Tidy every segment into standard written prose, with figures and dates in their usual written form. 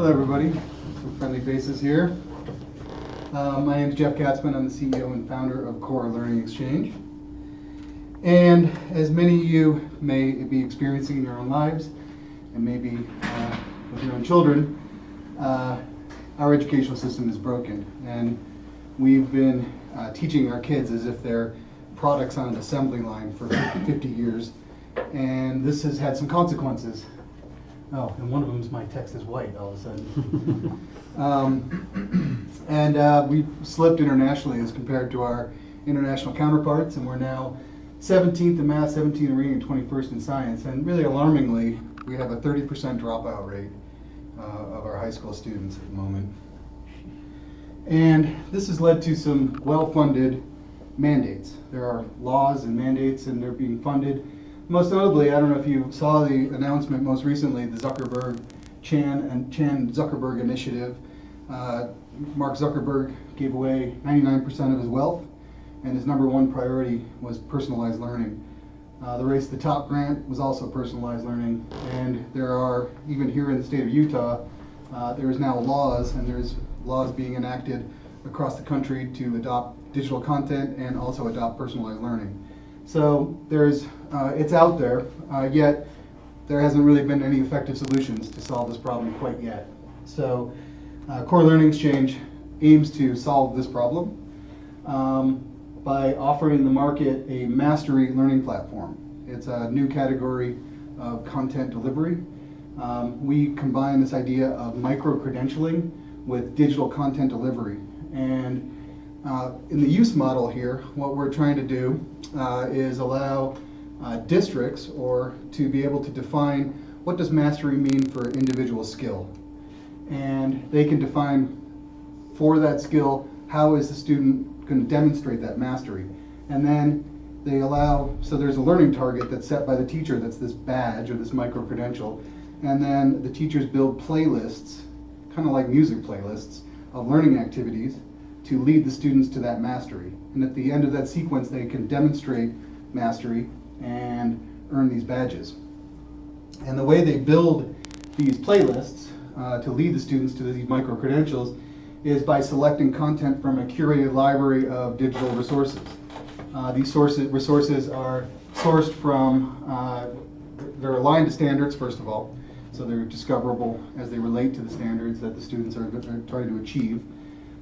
Hello everybody, some friendly faces here. My name is Jeff Katzman. I'm the CEO and founder of CoreLearningExchange. And as many of you may be experiencing in your own lives, and maybe with your own children, our educational system is broken. And we've been teaching our kids as if they're products on an assembly line for 50 years. And this has had some consequences. Oh, and one of them is my text is white all of a sudden. We've slipped internationally as compared to our international counterparts, and we're now 17th in math, 17th in reading, and 21st in science. And really alarmingly, we have a 30% dropout rate of our high school students at the moment. And this has led to some well-funded mandates. There are laws and mandates, and they're being funded. Most notably, I don't know if you saw the announcement most recently, the Chan Zuckerberg initiative. Mark Zuckerberg gave away 99% of his wealth, and his #1 priority was personalized learning. The Race to the Top grant was also personalized learning, and there are, even here in the state of Utah, there is now laws, and there's laws being enacted across the country to adopt digital content and also adopt personalized learning. So there's, it's out there, yet there hasn't really been any effective solutions to solve this problem quite yet. So CoreLearningExchange aims to solve this problem by offering the market a mastery learning platform. It's a new category of content delivery. We combine this idea of micro-credentialing with digital content delivery. And in the use model here, what we're trying to do is allow districts to be able to define what does mastery mean for an individual skill. And they can define for that skill, how is the student going to demonstrate that mastery. And then they allow, so there's a learning target that's set by the teacher, that's this badge or this micro-credential. And then the teachers build playlists, kind of like music playlists, of learning activities to lead the students to that mastery. And at the end of that sequence, they can demonstrate mastery and earn these badges. And the way they build these playlists to lead the students to these micro-credentials is by selecting content from a curated library of digital resources. These resources are sourced from, they're aligned to standards, first of all, so they're discoverable as they relate to the standards that the students are trying to achieve.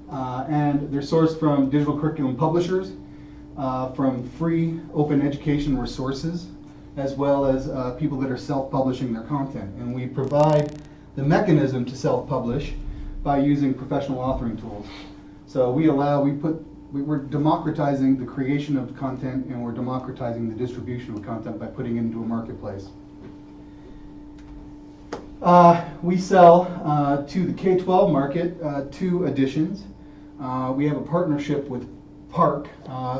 And they're sourced from digital curriculum publishers, from free open education resources, as well as people that are self-publishing their content. And we provide the mechanism to self-publish by using professional authoring tools. So we're democratizing the creation of content, and we're democratizing the distribution of content by putting it into a marketplace. We sell to the K-12 market 2 editions. We have a partnership with PARC,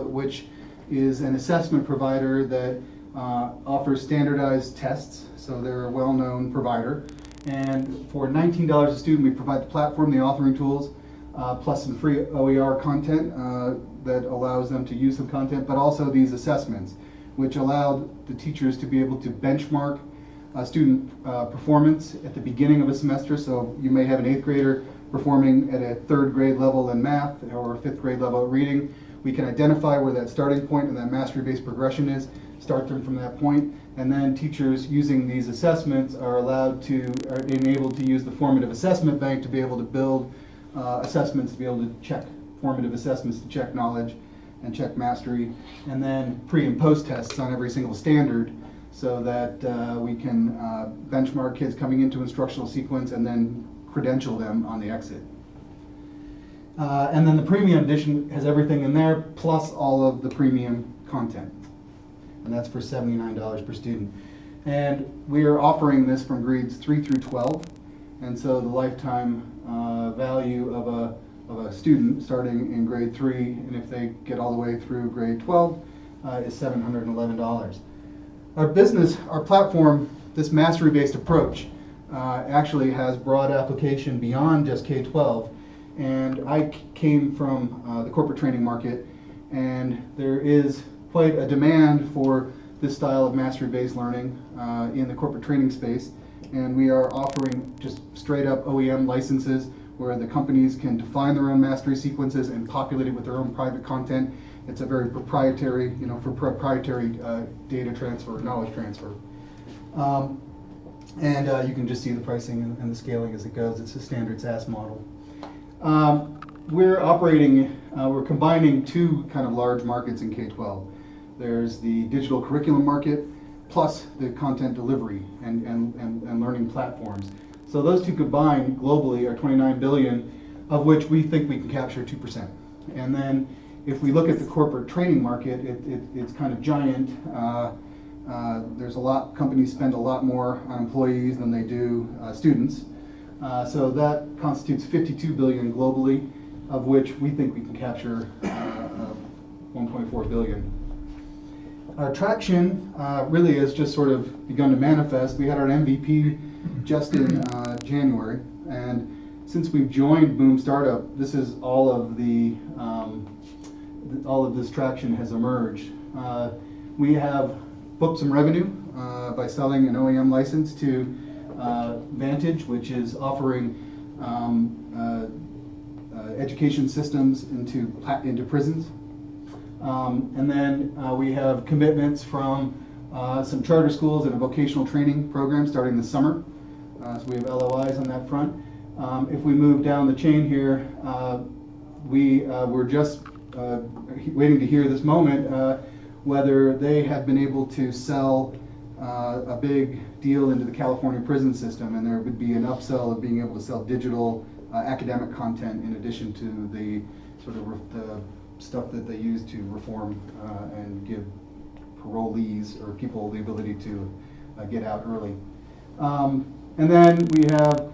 which is an assessment provider that offers standardized tests, so they're a well-known provider. And for $19 a student, we provide the platform, the authoring tools, plus some free OER content that allows them to use some content, but also these assessments, which allow the teachers to be able to benchmark student performance at the beginning of a semester. So you may have an 8th grader performing at a 3rd grade level in math or a 5th grade level at reading. We can identify where that starting point and that mastery-based progression is, start them from that point, and then teachers using these assessments are enabled to use the formative assessment bank to be able to build assessments, to be able to check formative assessments, to check knowledge and check mastery, and then pre and post tests on every single standard, so that we can benchmark kids coming into instructional sequence and then credential them on the exit. And then the premium edition has everything in there, plus all of the premium content. And that's for $79 per student. And we are offering this from grades 3 through 12. And so the lifetime value of a student starting in grade 3, and if they get all the way through grade 12, is $711. Our platform, this mastery-based approach, actually has broad application beyond just K-12. And I came from the corporate training market, and there is quite a demand for this style of mastery-based learning in the corporate training space. and we are offering just straight up OEM licenses where the companies can define their own mastery sequences and populate it with their own private content. It's a very proprietary, for proprietary data transfer, knowledge transfer. And you can just see the pricing and the scaling as it goes. It's a standard SaaS model. We're combining two kind of large markets in K-12. There's the digital curriculum market plus the content delivery and learning platforms. So those two combined globally are 29 billion, of which we think we can capture 2%. And then if we look at the corporate training market, it's kind of giant. There's companies spend a lot more on employees than they do students. So that constitutes 52 billion globally, of which we think we can capture 1.4 billion. Our traction really has just sort of begun to manifest. We had our MVP just in January, and since we've joined Boom Startup, this is all of this traction has emerged. We have booked some revenue by selling an OEM license to Vantage, which is offering education systems into prisons. And then we have commitments from some charter schools and a vocational training program starting this summer. So we have LOIs on that front. If we move down the chain here, we're just waiting to hear this moment whether they have been able to sell a big deal into the California prison system, and there would be an upsell of being able to sell digital academic content in addition to the sort of the stuff that they use to reform and give parolees or people the ability to get out early. And then we have,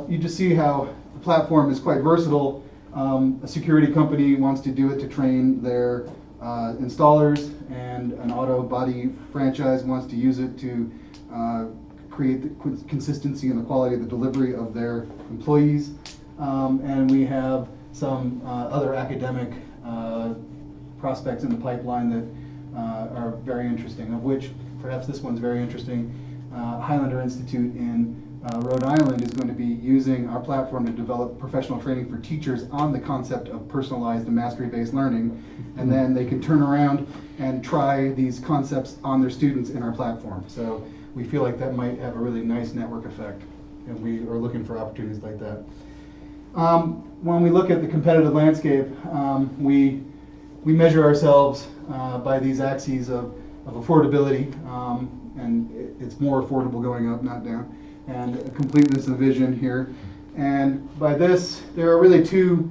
you just see how the platform is quite versatile. A security company wants to do it to train their installers, and an auto body franchise wants to use it to create the consistency and the quality of the delivery of their employees. And we have some other academic prospects in the pipeline that are very interesting, of which perhaps this one's very interesting. Highlander Institute in Rhode Island is going to be using our platform to develop professional training for teachers on the concept of personalized and mastery-based learning, and then they can turn around and try these concepts on their students in our platform. So we feel like that might have a really nice network effect, and we are looking for opportunities like that. When we look at the competitive landscape, we measure ourselves by these axes of affordability, and it's more affordable going up, not down, and completeness of vision here. And by this, there are really two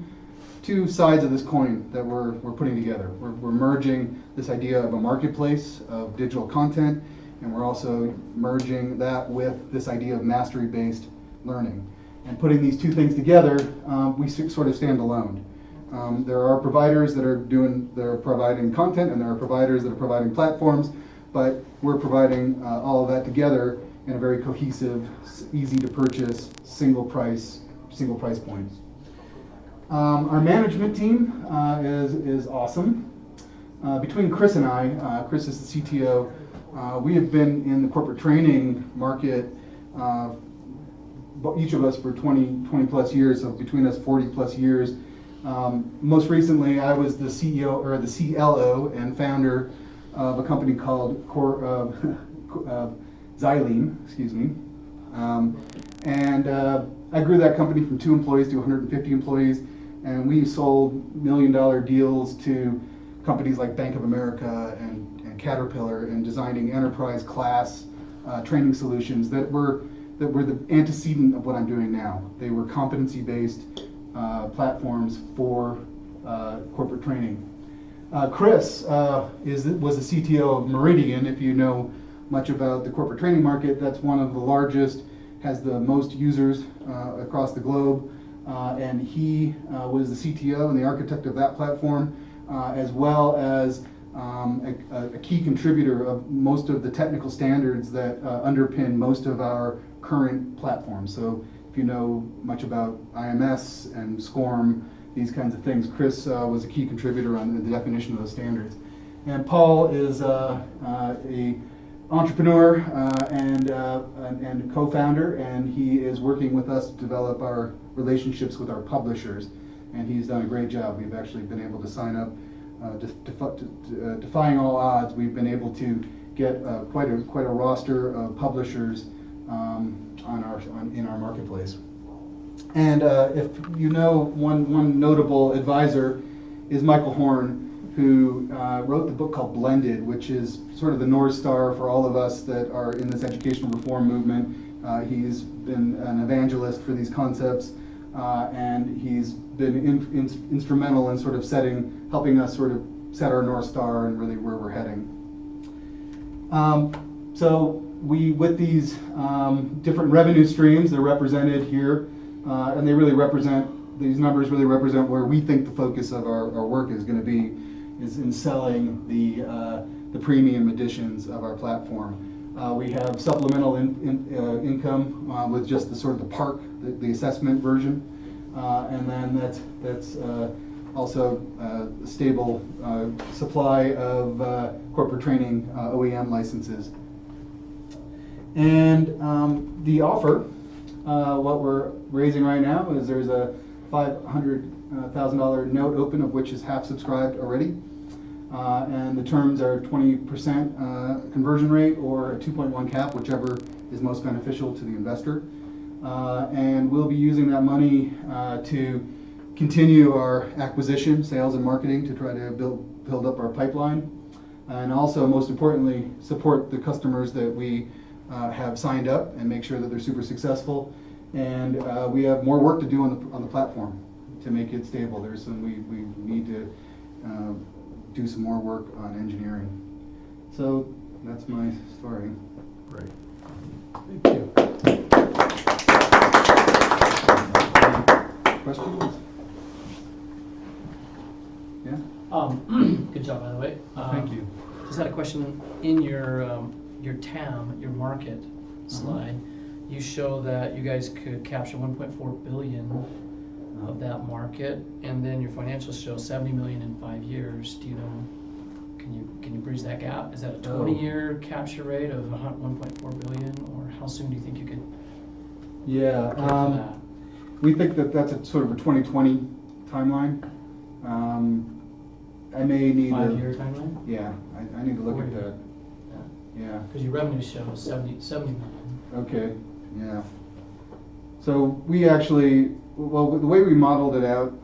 sides of this coin that we're putting together. We're merging this idea of a marketplace of digital content, and we're also merging that with this idea of mastery-based learning. And putting these two things together, we sort of stand alone. There are providers that are providing content, and there are providers that are providing platforms, but we're providing all of that together in a very cohesive, easy to purchase, single price point. Our management team is awesome. Between Chris and I, Chris is the CTO, we have been in the corporate training market, each of us for 20 plus years, so between us 40 plus years. Most recently, I was the CEO or the CLO and founder of a company called Xyleme, excuse me. And I grew that company from 2 employees to 150 employees, and we sold $1 million deals to companies like Bank of America and Caterpillar, and designing enterprise class training solutions that were the antecedent of what I'm doing now. They were competency-based platforms for corporate training. Chris was the CTO of Meridian. If you know much about the corporate training market, that's one of the largest, has the most users across the globe, and he was the CTO and the architect of that platform, as well as a key contributor of most of the technical standards that underpin most of our current platforms. So if you know much about IMS and SCORM, these kinds of things, Chris was a key contributor on the definition of those standards. And Paul is a entrepreneur and co-founder, and he is working with us to develop our relationships with our publishers, and he's done a great job. We've actually been able to sign up, defying all odds. We've been able to get quite a roster of publishers in our marketplace. And if you know, one notable advisor is Michael Horn, who wrote the book called Blended, which is sort of the North Star for all of us that are in this educational reform movement. He's been an evangelist for these concepts, and he's been instrumental in sort of helping us sort of set our North Star and really where we're heading. So with these different revenue streams, they're represented here, and they really represent, these numbers really represent where we think the focus of our work is going to be, is in selling the premium editions of our platform. We have supplemental income with just the sort of the PARC, the assessment version, and then that's also a stable supply of corporate training OEM licenses. And the offer, what we're raising right now is there's a $500,000 note open, of which is half subscribed already. And the terms are 20% conversion rate or a 2.1 cap, whichever is most beneficial to the investor. And we'll be using that money to continue our acquisition, sales, and marketing to try to build up our pipeline. And also, most importantly, support the customers that we have signed up and make sure that they're super successful. And we have more work to do on the platform to make it stable. There's some, we need to do some more work on engineering. So that's my story. Great. Thank you. Questions? Yeah? Good job, by the way. Thank you. Just had a question. In your TAM, your market slide, you show that you guys could capture 1.4 billion of that market, and then your financials show 70 million in 5 years. Do you know? Can you bridge that gap? Is that a 20-year capture rate of 1.4 billion, or how soon do you think you could? Yeah, we think that that's a sort of a 2020 timeline. I may need 5-year timeline. Yeah, I need to look at that. Yeah. Because your revenue shows 70 million. Okay. Yeah. So we actually, well, the way we modeled it out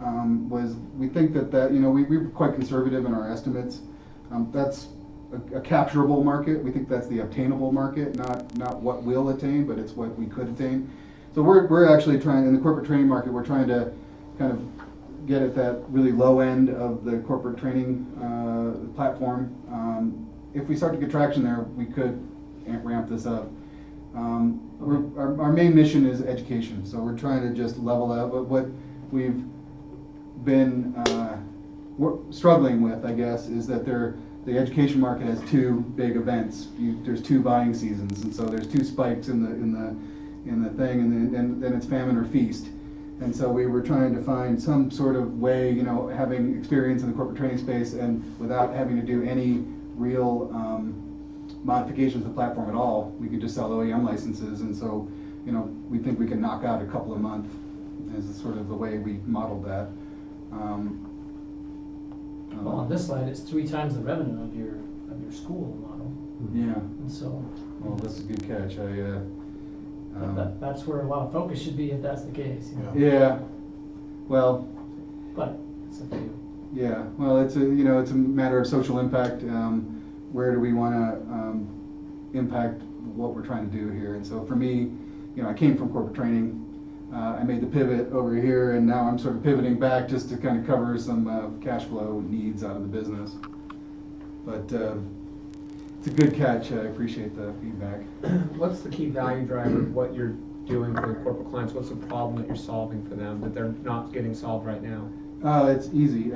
was we think that we were quite conservative in our estimates. That's a capturable market. We think that's the obtainable market, not what we'll attain, but it's what we could attain. So we're actually trying, in the corporate training market, we're trying to kind of get at that really low end of the corporate training platform. If we start to get traction there, we could ramp this up. Our main mission is education, so we're trying to just level out. But what we've been struggling with, I guess, is that the education market has two big events. There's two buying seasons, and so there's two spikes in the thing, and then it's famine or feast. And so we were trying to find some sort of way, having experience in the corporate training space and without having to do any real modifications to the platform at all. We could just sell OEM licenses, and so we think we can knock out a couple a month is sort of the way we modeled that. Well, on this slide, it's 3 times the revenue of your school model. Yeah. And so. Well, that's a good catch. That's where a lot of focus should be if that's the case. Yeah. Well. But it's up to you. Yeah. Well, it's a matter of social impact. Where do we want to impact what we're trying to do here? And so for me, I came from corporate training. I made the pivot over here, and now I'm sort of pivoting back just to kind of cover some cash flow needs out of the business. But it's a good catch. I appreciate the feedback. What's the key value driver of what you're doing for the corporate clients? What's the problem that you're solving for them that they're not getting solved right now? It's easy.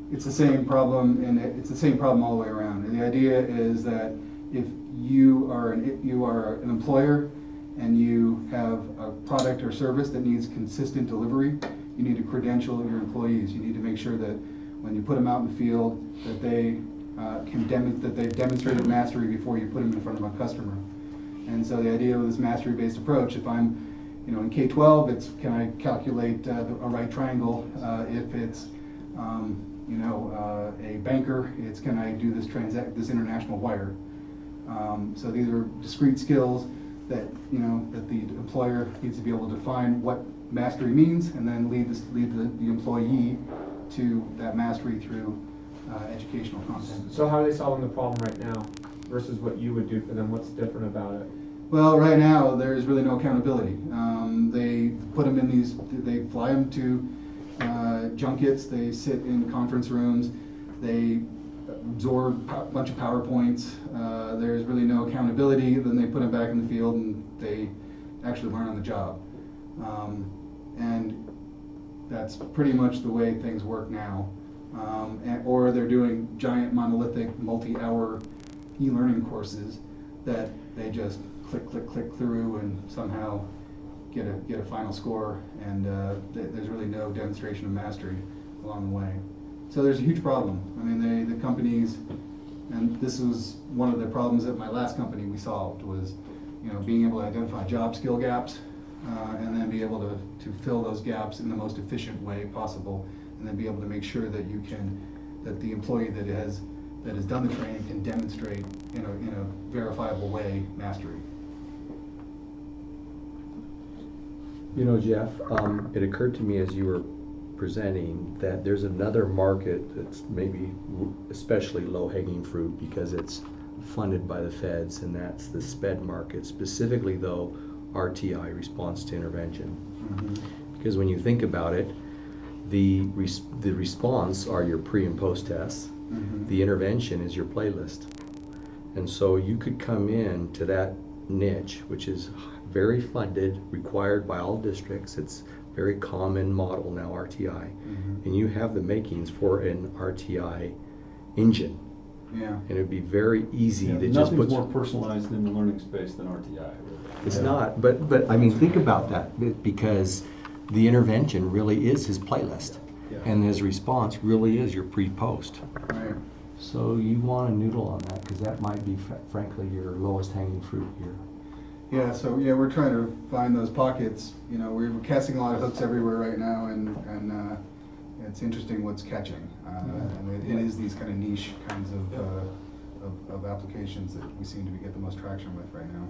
It's the same problem, and it's the same problem all the way around. And the idea is that if you are an employer and you have a product or service that needs consistent delivery, you need to credential your employees. You need to make sure that when you put them out in the field, that they that they've demonstrated mastery before you put them in front of a customer. And so the idea of this mastery-based approach, if I'm, in K-12, it's can I calculate a right triangle? If it's, a banker, it's can I do this international wire? So these are discrete skills that that the employer needs to be able to define what mastery means, and then lead the employee to that mastery through educational content. So how are they solving the problem right now versus what you would do for them? What's different about it? Well, right now there's really no accountability. They put them in they fly them to junkets, they sit in conference rooms, they absorb a bunch of PowerPoints. There's really no accountability. Then they put them back in the field and they actually learn on the job. And that's pretty much the way things work now. Or they're doing giant monolithic multi-hour e-learning courses that they just click through and somehow get a final score, and there's really no demonstration of mastery along the way. So there's a huge problem. I mean, the companies, and this was one of the problems at my last company we solved, was being able to identify job skill gaps, and then be able to fill those gaps in the most efficient way possible, and then be able to make sure that that the employee that has done the training can demonstrate in a verifiable way mastery. Jeff, it occurred to me as you were presenting that there's another market that's maybe especially low-hanging fruit because it's funded by the feds, and that's the SPED market, specifically though RTI, response to intervention. Mm-hmm. Because when you think about it, the response are your pre and post tests. Mm-hmm. The intervention is your playlist. And so you could come in to that niche, which is very funded, required by all districts. It's very common model now, RTI. Mm-hmm. And you have the makings for an RTI engine. Yeah. And it'd be very easy to just put... Nothing's more personalized in the learning space than RTI. Really. It's not, but I mean, think about that, because the intervention really is his playlist. Yeah. And his response really is your pre-post. Right. So you want to noodle on that, because that might be, frankly, your lowest hanging fruit here. Yeah, so we're trying to find those pockets. We're casting a lot of hooks everywhere right now, and it's interesting what's catching. And it is these kind of niche kinds of applications that we seem to get the most traction with right now.